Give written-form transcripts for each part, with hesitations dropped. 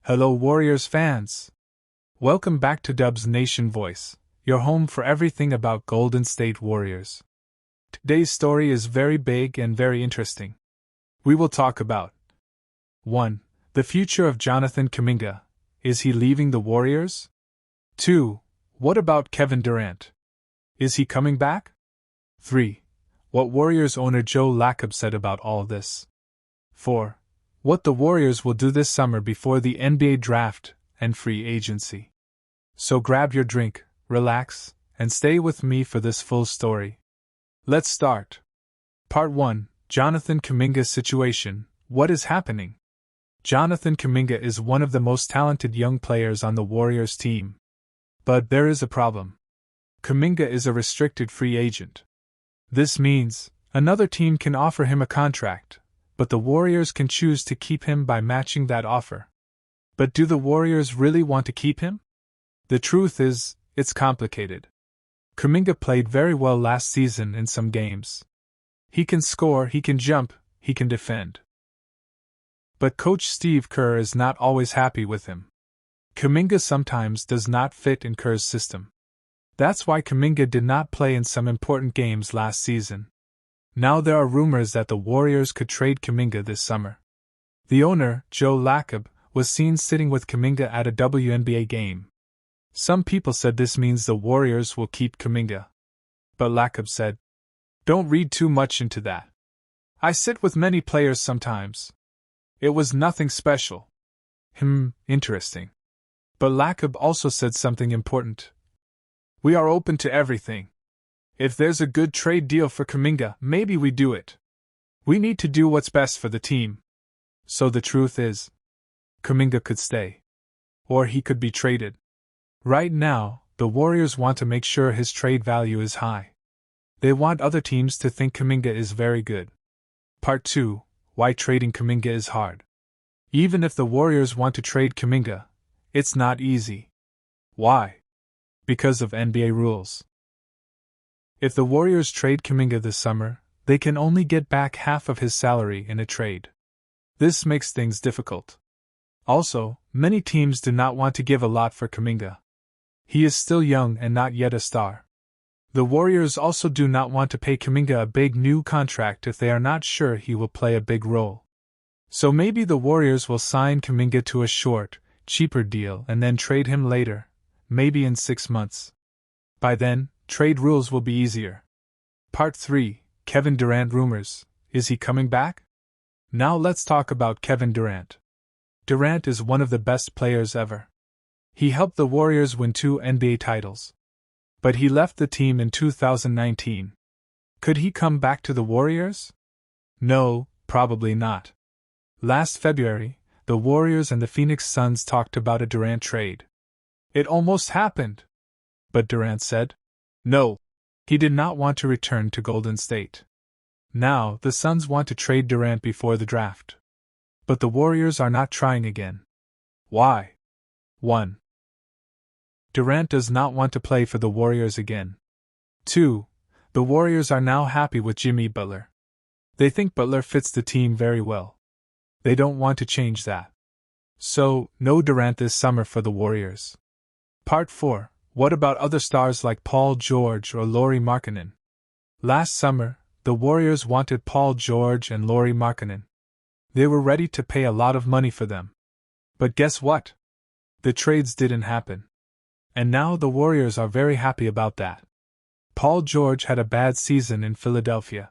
Hello Warriors fans! Welcome back to Dub's Nation Voice, your home for everything about Golden State Warriors. Today's story is very big and very interesting. We will talk about 1. The future of Jonathan Kuminga. Is he leaving the Warriors? 2. What about Kevin Durant? Is he coming back? 3. What Warriors owner Joe Lacob said about all this. 4. What the Warriors will do this summer before the NBA draft and free agency. So grab your drink, relax, and stay with me for this full story. Let's start. Part 1. Jonathan Kuminga's situation. What is happening? Jonathan Kuminga is one of the most talented young players on the Warriors team. But there is a problem. Kuminga is a restricted free agent. This means another team can offer him a contract, but the Warriors can choose to keep him by matching that offer. But do the Warriors really want to keep him? The truth is, it's complicated. Kuminga played very well last season in some games. He can score, he can jump, he can defend. But Coach Steve Kerr is not always happy with him. Kuminga sometimes does not fit in Kerr's system. That's why Kuminga did not play in some important games last season. Now there are rumors that the Warriors could trade Kuminga this summer. The owner, Joe Lacob, was seen sitting with Kuminga at a WNBA game. Some people said this means the Warriors will keep Kuminga. But Lacob said, "Don't read too much into that. I sit with many players sometimes. It was nothing special." Interesting. But Lacob also said something important. "We are open to everything. If there's a good trade deal for Kuminga, maybe we do it. We need to do what's best for the team." So the truth is, Kuminga could stay. Or he could be traded. Right now, the Warriors want to make sure his trade value is high. They want other teams to think Kuminga is very good. Part 2. Why trading Kuminga is hard. Even if the Warriors want to trade Kuminga, it's not easy. Why? Because of NBA rules. If the Warriors trade Kuminga this summer, they can only get back half of his salary in a trade. This makes things difficult. Also, many teams do not want to give a lot for Kuminga. He is still young and not yet a star. The Warriors also do not want to pay Kuminga a big new contract if they are not sure he will play a big role. So maybe the Warriors will sign Kuminga to a short, cheaper deal and then trade him later, maybe in 6 months. By then, trade rules will be easier. Part 3. Kevin Durant rumors. Is he coming back? Now let's talk about Kevin Durant. Durant is one of the best players ever. He helped the Warriors win 2 NBA titles. But he left the team in 2019. Could he come back to the Warriors? No, probably not. Last February, the Warriors and the Phoenix Suns talked about a Durant trade. It almost happened. But Durant said, no. He did not want to return to Golden State. Now, the Suns want to trade Durant before the draft. But the Warriors are not trying again. Why? 1. Durant does not want to play for the Warriors again. 2. The Warriors are now happy with Jimmy Butler. They think Butler fits the team very well. They don't want to change that. So, no Durant this summer for the Warriors. Part 4. What about other stars like Paul George or Lauri Markkanen? Last summer, the Warriors wanted Paul George and Lauri Markkanen. They were ready to pay a lot of money for them. But guess what? The trades didn't happen. And now the Warriors are very happy about that. Paul George had a bad season in Philadelphia.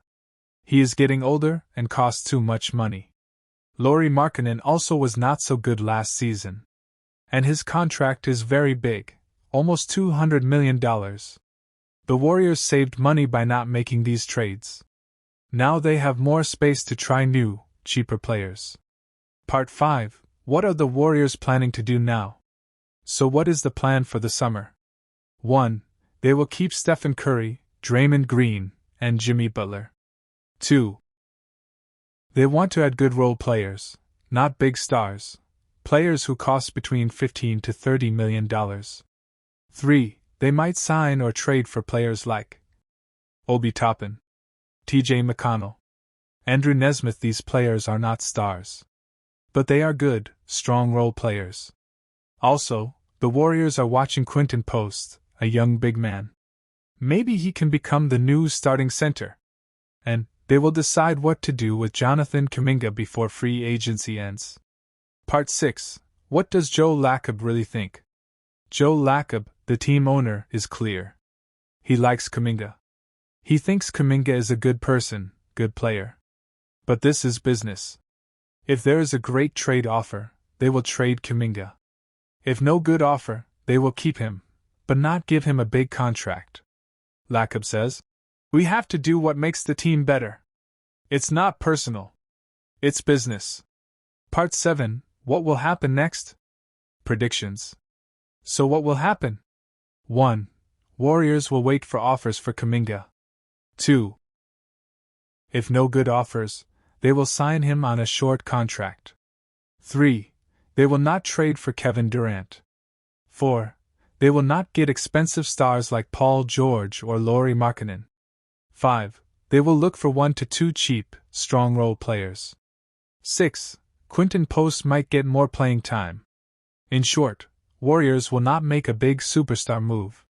He is getting older and costs too much money. Lauri Markkanen also was not so good last season. And his contract is very big, almost $200 million. The Warriors saved money by not making these trades. Now they have more space to try new, cheaper players. Part 5. What are the Warriors planning to do now? So what is the plan for the summer? 1. They will keep Stephen Curry, Draymond Green, and Jimmy Butler. 2. They want to add good role players, not big stars, players who cost between $15 to $30 million. 3. They might sign or trade for players like Obi Toppin, T.J. McConnell, Andrew Nesmith. These players are not stars. But they are good, strong role players. Also, the Warriors are watching Quinton Post, a young big man. Maybe he can become the new starting center. And they will decide what to do with Jonathan Kuminga before free agency ends. Part 6. What does Joe Lacob really think? Joe Lacob, the team owner, is clear. He likes Kuminga. He thinks Kuminga is a good person, good player. But this is business. If there is a great trade offer, they will trade Kuminga. If no good offer, they will keep him, but not give him a big contract. Lacob says, "We have to do what makes the team better. It's not personal. It's business." Part 7. What will happen next? Predictions. So what will happen? 1. Warriors will wait for offers for Kuminga. 2. If no good offers, they will sign him on a short contract. 3. They will not trade for Kevin Durant. 4. They will not get expensive stars like Paul George or Lauri Markkanen. 5. They will look for 1 to 2 cheap, strong role players. 6. Quinton Post might get more playing time. In short, Warriors will not make a big superstar move.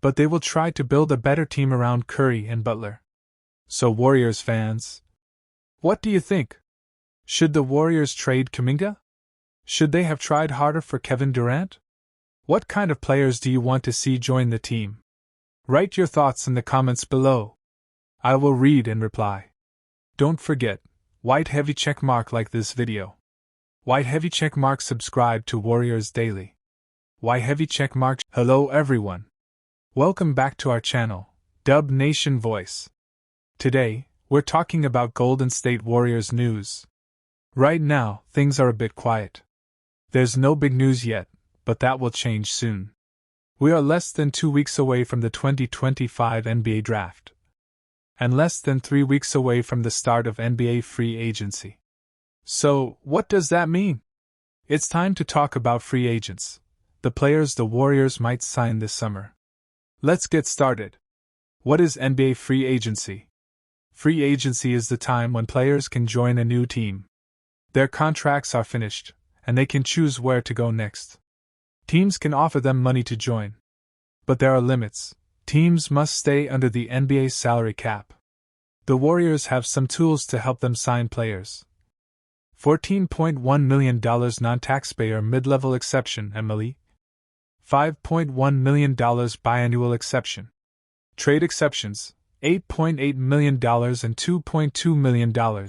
But they will try to build a better team around Curry and Butler. So Warriors fans, what do you think? Should the Warriors trade Kuminga? Should they have tried harder for Kevin Durant? What kind of players do you want to see join the team? Write your thoughts in the comments below. I will read and reply. Don't forget, white heavy checkmark like this video. White heavy checkmark subscribe to Warriors Daily. White heavy checkmark. Hello everyone. Welcome back to our channel, Dub Nation Voice. Today, we're talking about Golden State Warriors news. Right now, things are a bit quiet. There's no big news yet, but that will change soon. We are less than 2 weeks away from the 2025 NBA Draft. And less than 3 weeks away from the start of NBA free agency. So, what does that mean? It's time to talk about free agents, the players the Warriors might sign this summer. Let's get started. What is NBA free agency? Free agency is the time when players can join a new team. Their contracts are finished, and they can choose where to go next. Teams can offer them money to join. But there are limits. Teams must stay under the NBA salary cap. The Warriors have some tools to help them sign players. $14.1 million non-taxpayer mid-level exception MLE. $5.1 million biannual exception. Trade exceptions, $8.8 million and $2.2 million.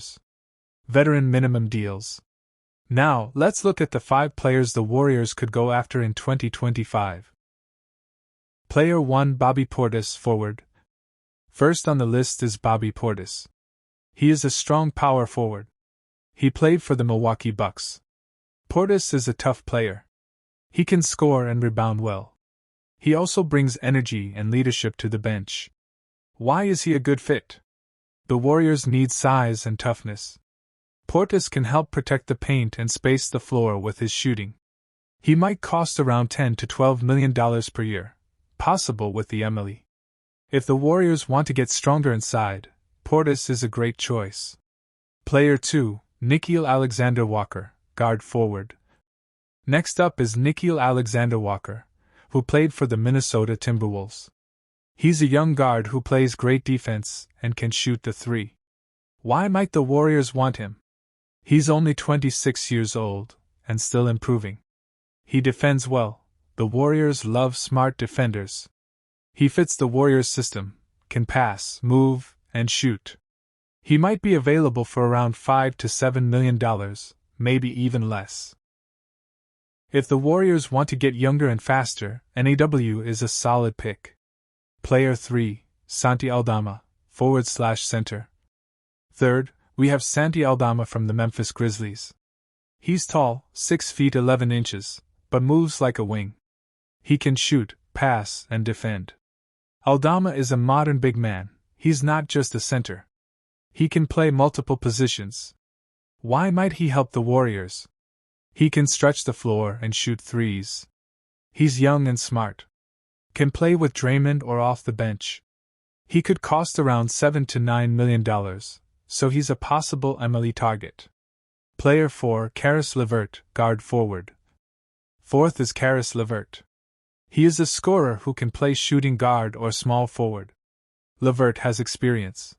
Veteran minimum deals. Now, let's look at the 5 players the Warriors could go after in 2025. Player 1 Bobby Portis, forward. First on the list is Bobby Portis. He is a strong power forward. He played for the Milwaukee Bucks. Portis is a tough player. He can score and rebound well. He also brings energy and leadership to the bench. Why is he a good fit? The Warriors need size and toughness. Portis can help protect the paint and space the floor with his shooting. He might cost around $10 to $12 million per year, possible with the MLE. If the Warriors want to get stronger inside, Portis is a great choice. Player 2, Nickeil Alexander-Walker, guard forward. Next up is Nickeil Alexander-Walker, who played for the Minnesota Timberwolves. He's a young guard who plays great defense and can shoot the three. Why might the Warriors want him? He's only 26 years old, and still improving. He defends well. The Warriors love smart defenders. He fits the Warriors' system, can pass, move, and shoot. He might be available for around $5 to $7 million, maybe even less. If the Warriors want to get younger and faster, NAW is a solid pick. Player 3, Santi Aldama, forward/center. Third, we have Santi Aldama from the Memphis Grizzlies. He's tall, 6 feet 11 inches, but moves like a wing. He can shoot, pass, and defend. Aldama is a modern big man. He's not just a center. He can play multiple positions. Why might he help the Warriors? He can stretch the floor and shoot threes. He's young and smart. Can play with Draymond or off the bench. He could cost around $7 to $9 million, so he's a possible MLE target. Player 4, Caris LeVert, guard forward. Fourth is Caris LeVert. He is a scorer who can play shooting guard or small forward. LeVert has experience.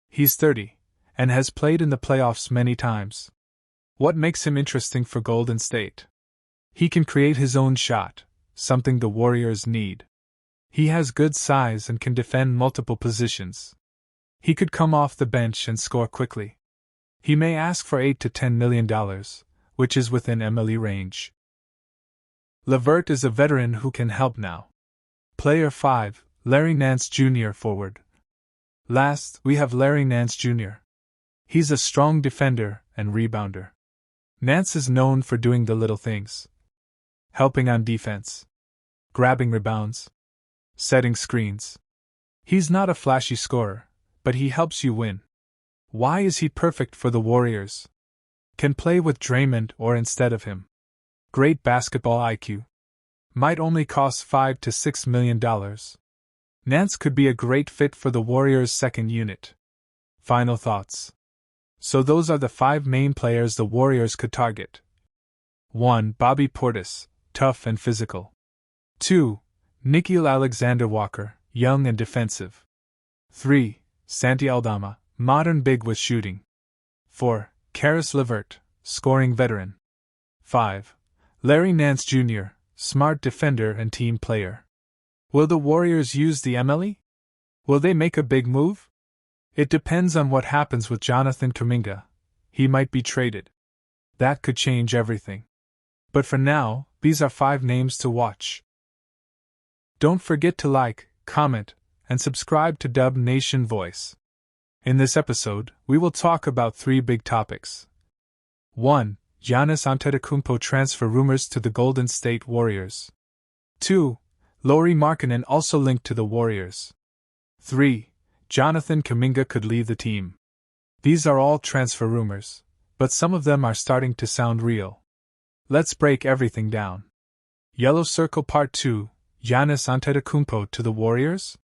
He's 30, and has played in the playoffs many times. What makes him interesting for Golden State? He can create his own shot, something the Warriors need. He has good size and can defend multiple positions. He could come off the bench and score quickly. He may ask for $8 to $10 million, which is within MLE range. LeVert is a veteran who can help now. Player 5, Larry Nance Jr. forward. Last, we have Larry Nance Jr. He's a strong defender and rebounder. Nance is known for doing the little things. Helping on defense. Grabbing rebounds. Setting screens. He's not a flashy scorer, but he helps you win. Why is he perfect for the Warriors? Can play with Draymond or instead of him. Great basketball IQ. Might only cost $5 to $6 million. Nance could be a great fit for the Warriors' second unit. Final thoughts. So those are the 5 main players the Warriors could target. 1. Bobby Portis, tough and physical. 2. Nickeil Alexander-Walker, young and defensive. 3. Santi Aldama, modern big with shooting. 4. Caris LeVert, scoring veteran. 5. Larry Nance Jr., smart defender and team player. Will the Warriors use the MLE? Will they make a big move? It depends on what happens with Jonathan Kuminga. He might be traded. That could change everything. But for now, these are 5 names to watch. Don't forget to like, comment, and subscribe to Dub Nation Voice. In this episode, we will talk about 3 big topics. 1. Giannis Antetokounmpo transfer rumors to the Golden State Warriors. 2. Lauri Markkanen also linked to the Warriors. 3. Jonathan Kuminga could leave the team. These are all transfer rumors, but some of them are starting to sound real. Let's break everything down. Yellow Circle Part 2, Giannis Antetokounmpo to the Warriors?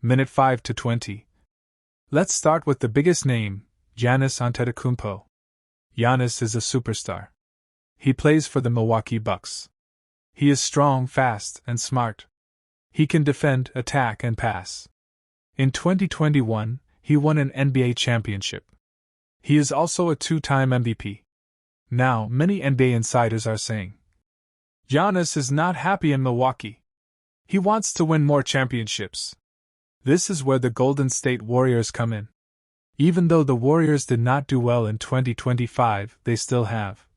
Minute 5 to 20. Let's start with the biggest name, Giannis Antetokounmpo. Giannis is a superstar. He plays for the Milwaukee Bucks. He is strong, fast, and smart. He can defend, attack, and pass. In 2021, he won an NBA championship. He is also a 2-time MVP. Now, many NBA insiders are saying, Giannis is not happy in Milwaukee. He wants to win more championships. This is where the Golden State Warriors come in. Even though the Warriors did not do well in 2025, they still have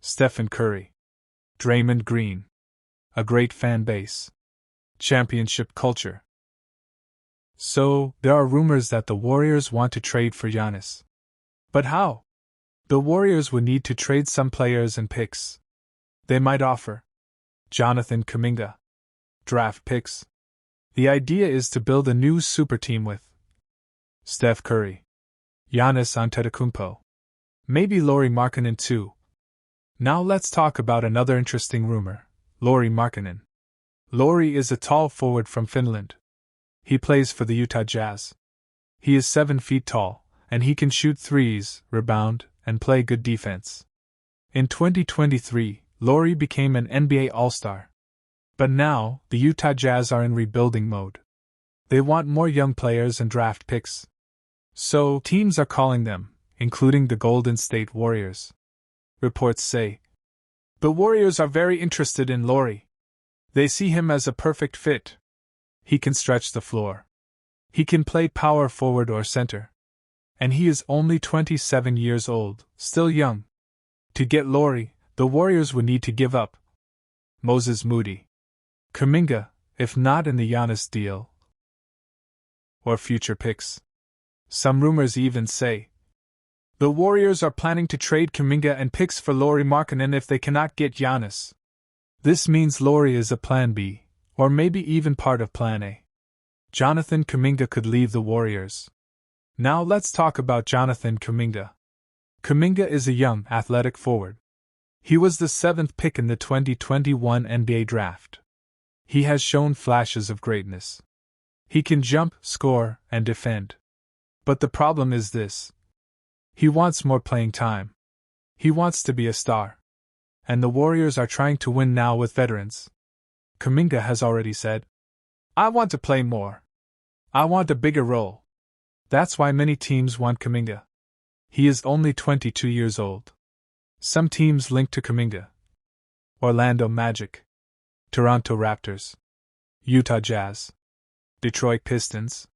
Stephen Curry, Draymond Green, a great fan base, championship culture. So, there are rumors that the Warriors want to trade for Giannis. But how? The Warriors would need to trade some players and picks. They might offer Jonathan Kuminga, draft picks. The idea is to build a new super team with Steph Curry, Giannis Antetokounmpo, maybe Lauri Markkanen too. Now let's talk about another interesting rumor, Lauri Markkanen. Lauri is a tall forward from Finland. He plays for the Utah Jazz. He is 7 feet tall, and he can shoot threes, rebound, and play good defense. In 2023, Lauri became an NBA All-Star. But now, the Utah Jazz are in rebuilding mode. They want more young players and draft picks. So, teams are calling them, including the Golden State Warriors. Reports say the Warriors are very interested in Lauri. They see him as a perfect fit. He can stretch the floor. He can play power forward or center. And he is only 27 years old, still young. To get Lauri, the Warriors would need to give up Moses Moody, Kuminga, if not in the Giannis deal, or future picks. Some rumors even say the Warriors are planning to trade Kuminga and picks for Lauri Markkanen if they cannot get Giannis. This means Lauri is a plan B, or maybe even part of plan A. Jonathan Kuminga could leave the Warriors. Now let's talk about Jonathan Kuminga. Kuminga is a young, athletic forward. He was the 7th pick in the 2021 NBA draft. He has shown flashes of greatness. He can jump, score, and defend. But the problem is this. He wants more playing time. He wants to be a star. And the Warriors are trying to win now with veterans. Kuminga has already said, "I want to play more. I want a bigger role." That's why many teams want Kuminga. He is only 22 years old. Some teams link to Kuminga: Orlando Magic, Toronto Raptors, Utah Jazz, Detroit Pistons.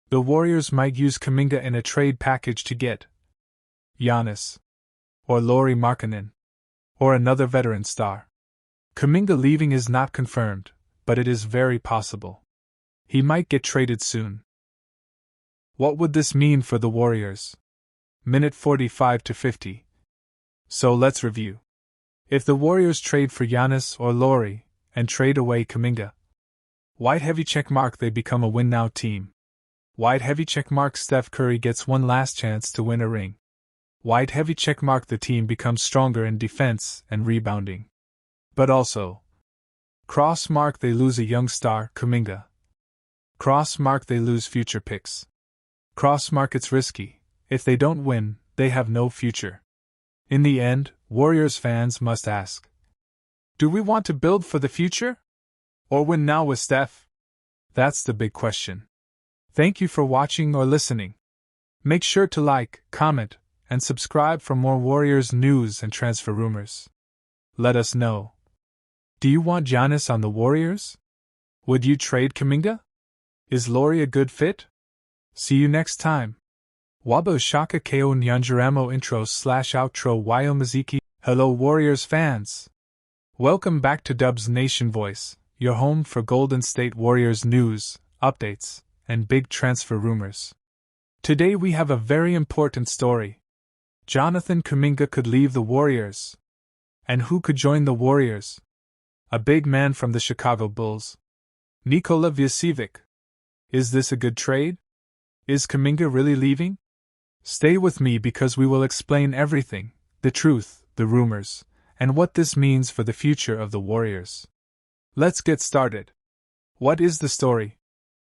The Warriors might use Kuminga in a trade package to get Giannis, or Lauri Markkanen, or another veteran star. Kuminga leaving is not confirmed, but it is very possible. He might get traded soon. What would this mean for the Warriors? Minute 45 to 50. So let's review. If the Warriors trade for Giannis or Lauri, and trade away Kuminga, white heavy checkmark, they become a win now team. White heavy checkmark, Steph Curry gets one last chance to win a ring. White heavy checkmark, the team becomes stronger in defense and rebounding. But also, cross mark, they lose a young star, Kuminga. Cross mark, they lose future picks. Cross mark, it's risky. If they don't win, they have no future. In the end, Warriors fans must ask, do we want to build for the future? Or win now with Steph? That's the big question. Thank you for watching or listening. Make sure to like, comment, and subscribe for more Warriors news and transfer rumors. Let us know. Do you want Giannis on the Warriors? Would you trade Kuminga? Is Lauri a good fit? See you next time. Wabo shaka ko nyanjaramo intro/outro wayo muziki. Hello Warriors fans! Welcome back to Dub's Nation Voice, your home for Golden State Warriors news, updates, and big transfer rumors. Today we have a very important story. Jonathan Kuminga could leave the Warriors. And who could join the Warriors? A big man from the Chicago Bulls. Nikola Vucevic. Is this a good trade? Is Kuminga really leaving? Stay with me because we will explain everything, the truth, the rumors, and what this means for the future of the Warriors. Let's get started. What is the story?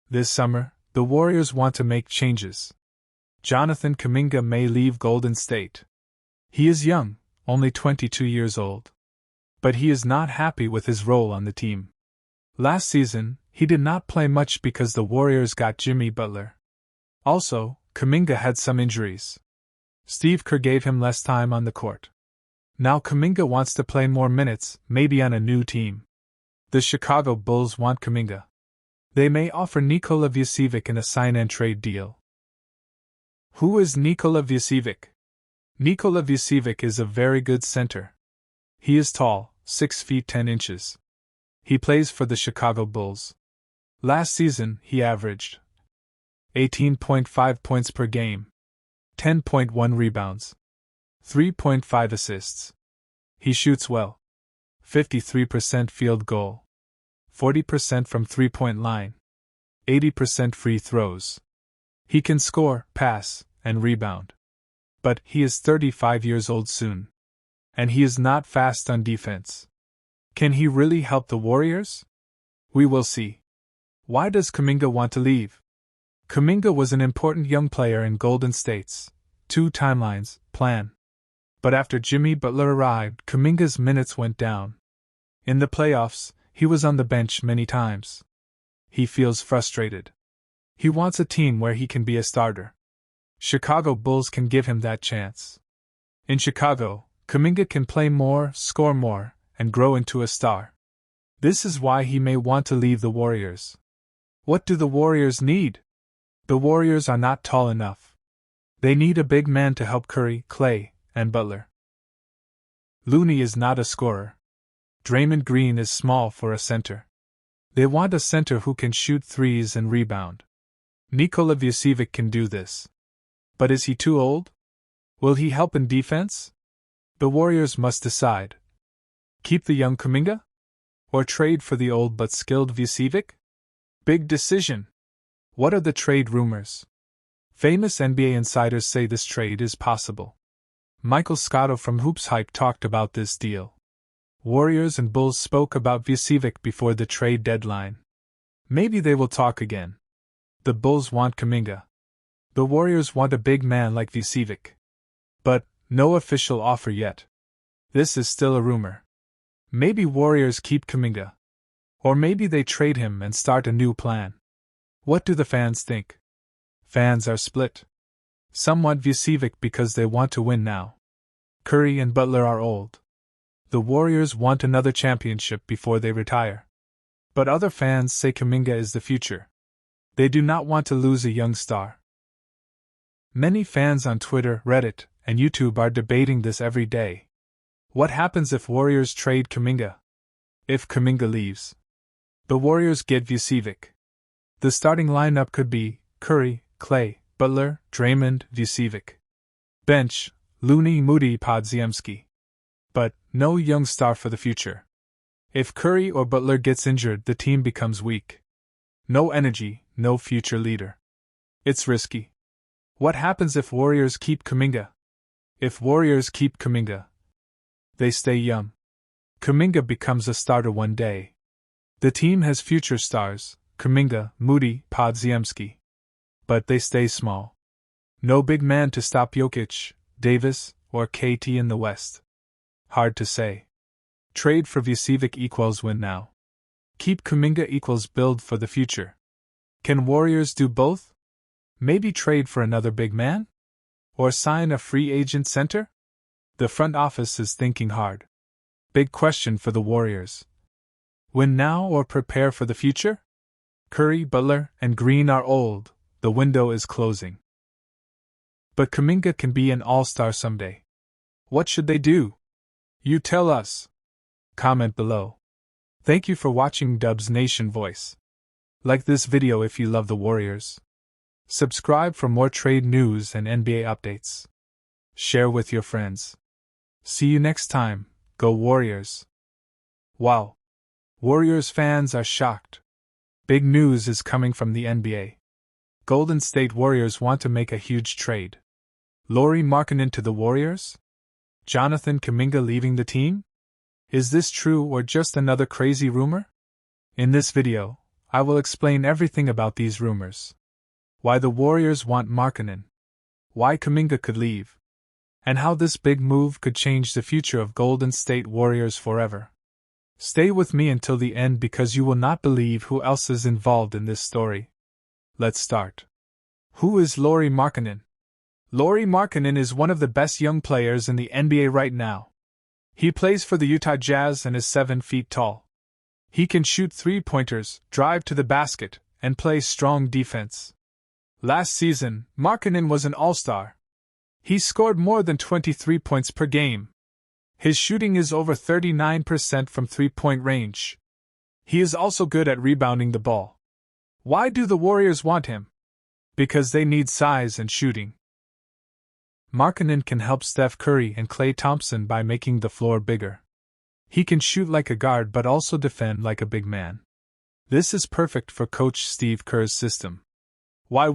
This summer, the Warriors want to make changes. Jonathan Kuminga may leave Golden State. He is young, only 22 years old. But he is not happy with his role on the team. Last season, he did not play much because the Warriors got Jimmy Butler. Also, Kuminga had some injuries. Steve Kerr gave him less time on the court. Now Kuminga wants to play more minutes, maybe on a new team. The Chicago Bulls want Kuminga. They may offer Nikola Vucevic in a sign-and-trade deal. Who is Nikola Vucevic? Nikola Vucevic is a very good center. He is tall, 6 feet 10 inches. He plays for the Chicago Bulls. Last season, he averaged 18.5 points per game, 10.1 rebounds, 3.5 assists. He shoots well. 53% field goal, 40% from three-point line, 80% free throws. He can score, pass, and rebound. But he is 35 years old soon. And he is not fast on defense. Can he really help the Warriors? We will see. Why does Kuminga want to leave? Kuminga was an important young player in Golden State's 2 timelines plan. But after Jimmy Butler arrived, Kuminga's minutes went down. In the playoffs, he was on the bench many times. He feels frustrated. He wants a team where he can be a starter. Chicago Bulls can give him that chance. In Chicago, Kuminga can play more, score more, and grow into a star. This is why he may want to leave the Warriors. What do the Warriors need? The Warriors are not tall enough. They need a big man to help Curry, Clay, and Butler. Looney is not a scorer. Draymond Green is small for a center. They want a center who can shoot threes and rebound. Nikola Vucevic can do this. But is he too old? Will he help in defense? The Warriors must decide. Keep the young Kuminga? Or trade for the old but skilled Vucevic? Big decision. What are the trade rumors? Famous NBA insiders say this trade is possible. Michael Scotto from Hoops Hype talked about this deal. Warriors and Bulls spoke about Vucevic before the trade deadline. Maybe they will talk again. The Bulls want Kuminga. The Warriors want a big man like Vucevic. But No official offer yet. This is still a rumor. Maybe Warriors keep Kuminga. Or maybe they trade him and start a new plan. What do the fans think? Fans are split. Some want Vucevic because they want to win now. Curry and Butler are old. The Warriors want another championship before they retire. But other fans say Kuminga is the future. They do not want to lose a young star. Many fans on Twitter, Reddit, and YouTube are debating this every day. What happens if Warriors trade Kuminga? If Kuminga leaves, the Warriors get Vucevic. The starting lineup could be Curry, Klay, Butler, Draymond, Vucevic. Bench, Looney, Moody, Podziemski. But no young star for the future. If Curry or Butler gets injured, the team becomes weak. No energy, no future leader. It's risky. What happens if Warriors keep Kuminga? If Warriors keep Kuminga, they stay young. Kuminga becomes a starter one day. The team has future stars, Kuminga, Moody, Podziemski. But they stay small. No big man to stop Jokic, Davis, or KT in the West. Hard to say. Trade for Vucevic equals win now. Keep Kuminga equals build for the future. Can Warriors do both? Maybe trade for another big man? Or sign a free agent center? The front office is thinking hard. Big question for the Warriors. Win now or prepare for the future? Curry, Butler, and Green are old. The window is closing. But Kuminga can be an all-star someday. What should they do? You tell us. Comment below. Thank you for watching Dubs Nation Voice. Like this video if you love the Warriors. Subscribe for more trade news and NBA updates. Share with your friends. See you next time. Go Warriors. Wow. Warriors fans are shocked. Big news is coming from the NBA. Golden State Warriors want to make a huge trade. Lauri Markkanen to the Warriors? Jonathan Kuminga leaving the team? Is this true or just another crazy rumor? In this video, I will explain everything about these rumors. Why the Warriors want Markkanen. Why Kuminga could leave. And how this big move could change the future of Golden State Warriors forever. Stay with me until the end because you will not believe who else is involved in this story. Let's start. Who is Lauri Markkanen? Lauri Markkanen is one of the best young players in the NBA right now. He plays for the Utah Jazz and is 7 feet tall. He can shoot three-pointers, drive to the basket, and play strong defense. Last season, Markkanen was an all-star. He scored more than 23 points per game. His shooting is over 39% from three-point range. He is also good at rebounding the ball. Why do the Warriors want him? Because they need size and shooting. Markkanen can help Steph Curry and Klay Thompson by making the floor bigger. He can shoot like a guard but also defend like a big man. This is perfect for Coach Steve Kerr's system. Why